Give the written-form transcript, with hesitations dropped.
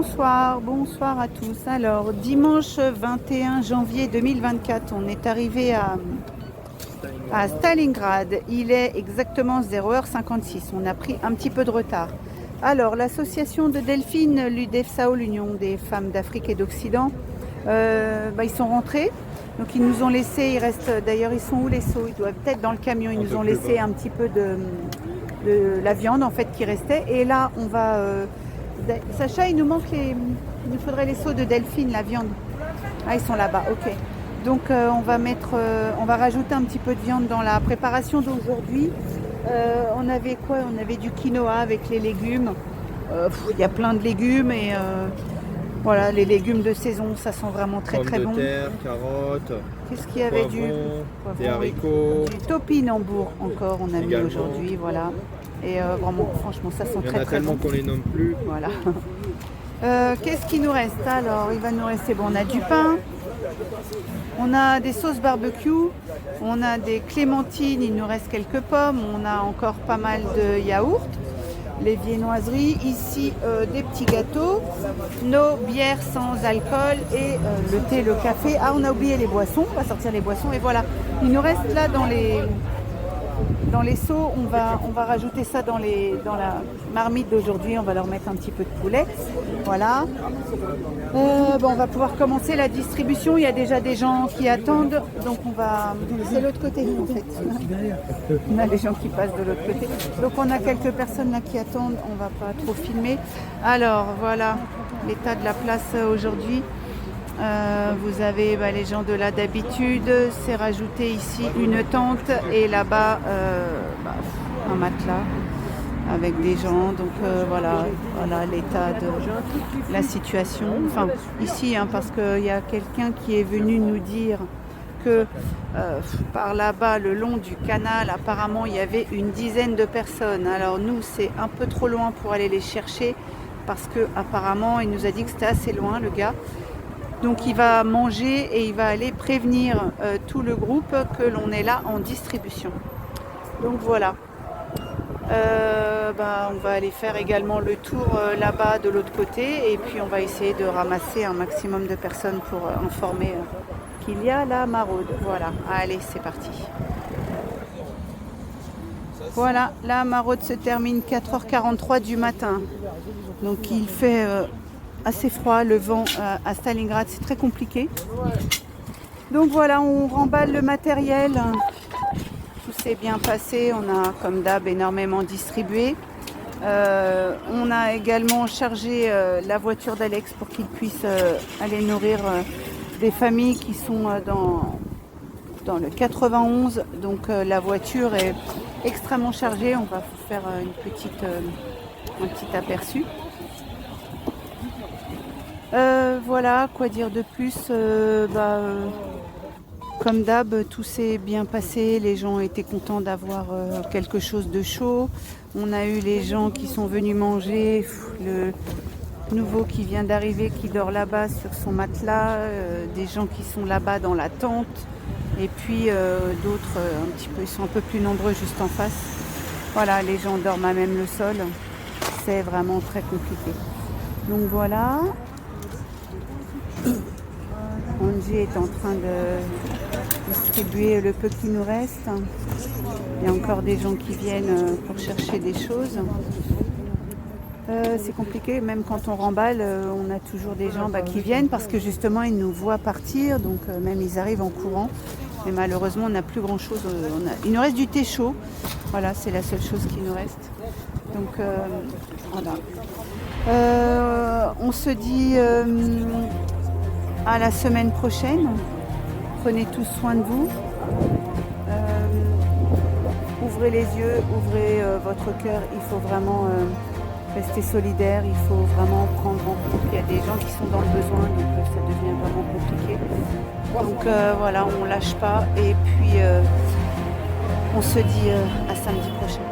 Bonsoir, bonsoir à tous. Alors, dimanche 21 janvier 2024, on est arrivé à Stalingrad. Il est exactement 0h56. On a pris un petit peu de retard. Alors, l'association de Delphine, l'UDEFSAO, l'Union des femmes d'Afrique et d'Occident, ils sont rentrés. Donc, ils nous ont laissé, il reste, d'ailleurs, ils sont où les seaux? Ils doivent être dans le camion. Ils nous ont laissé un petit peu de la viande, en fait, qui restait. Et là, on va... Sacha, il nous faudrait les seaux de Delphine, la viande. Ah, ils sont là-bas, ok. Donc on va rajouter un petit peu de viande dans la préparation d'aujourd'hui. On avait quoi? On avait du quinoa avec les légumes. Il y a plein de légumes et voilà, les légumes de saison, ça sent vraiment très très bon. Pommes de terre, carottes. Qu'est-ce qu'il y avait? Des haricots. Du topinambour encore, on a mis aujourd'hui, voilà. Et vraiment, franchement, ça sent très très bon. Il y en a tellement qu'on les nomme plus. Voilà. Qu'est-ce qui nous reste? Alors, il va nous rester, bon, on a du pain, on a des sauces barbecue, on a des clémentines, il nous reste quelques pommes, on a encore pas mal de yaourts, les viennoiseries, ici des petits gâteaux, nos bières sans alcool et le thé, le café. Ah, on a oublié les boissons, on va sortir les boissons et voilà. Il nous reste là dans les seaux, on va rajouter ça dans la marmite d'aujourd'hui, on va leur mettre un petit peu de poulet. Voilà. On va pouvoir commencer la distribution. Il y a déjà des gens qui attendent, donc on va... C'est l'autre côté en fait. On a des gens qui passent de l'autre côté. Donc on a quelques personnes là qui attendent, on va pas trop filmer. Alors voilà l'état de la place aujourd'hui. Vous avez les gens de là d'habitude, c'est rajouté ici une tente et là-bas un matelas avec des gens. Donc voilà l'état de la situation. Enfin ici parce qu'il y a quelqu'un qui est venu nous dire que par là-bas le long du canal apparemment il y avait une dizaine de personnes. Alors nous c'est un peu trop loin pour aller les chercher parce que apparemment il nous a dit que c'était assez loin le gars. Donc il va manger et il va aller prévenir tout le groupe que l'on est là en distribution. Donc voilà. On va aller faire également le tour là-bas de l'autre côté et puis on va essayer de ramasser un maximum de personnes pour informer qu'il y a la maraude. Voilà, allez c'est parti. Voilà, la maraude se termine 4h43 du matin. Donc il fait... assez froid, le vent à Stalingrad, c'est très compliqué. Donc voilà, on remballe le matériel. Tout s'est bien passé, on a comme d'hab énormément distribué. On a également chargé la voiture d'Alex pour qu'il puisse aller nourrir des familles qui sont dans le 91. Donc la voiture est extrêmement chargée, on va vous faire un petit aperçu. Voilà, quoi dire de plus, comme d'hab, tout s'est bien passé, les gens étaient contents d'avoir quelque chose de chaud. On a eu les gens qui sont venus manger, le nouveau qui vient d'arriver qui dort là-bas sur son matelas, des gens qui sont là-bas dans la tente, et puis d'autres ils sont un peu plus nombreux juste en face. Voilà, les gens dorment à même le sol, c'est vraiment très compliqué. Donc voilà. Angie est en train de distribuer le peu qui nous reste. Il y a encore des gens qui viennent pour chercher des choses. C'est compliqué, même quand on remballe, on a toujours des gens qui viennent parce que justement ils nous voient partir, donc même ils arrivent en courant. Mais malheureusement on n'a plus grand chose. Il nous reste du thé chaud. Voilà, c'est la seule chose qui nous reste. Donc voilà. On se dit à la semaine prochaine. Prenez tous soin de vous. Ouvrez les yeux, ouvrez votre cœur. Il faut vraiment rester solidaire. Il faut vraiment prendre en compte qu'il y a des gens qui sont dans le besoin, donc ça devient vraiment compliqué. Donc voilà, on lâche pas et puis on se dit à samedi prochain.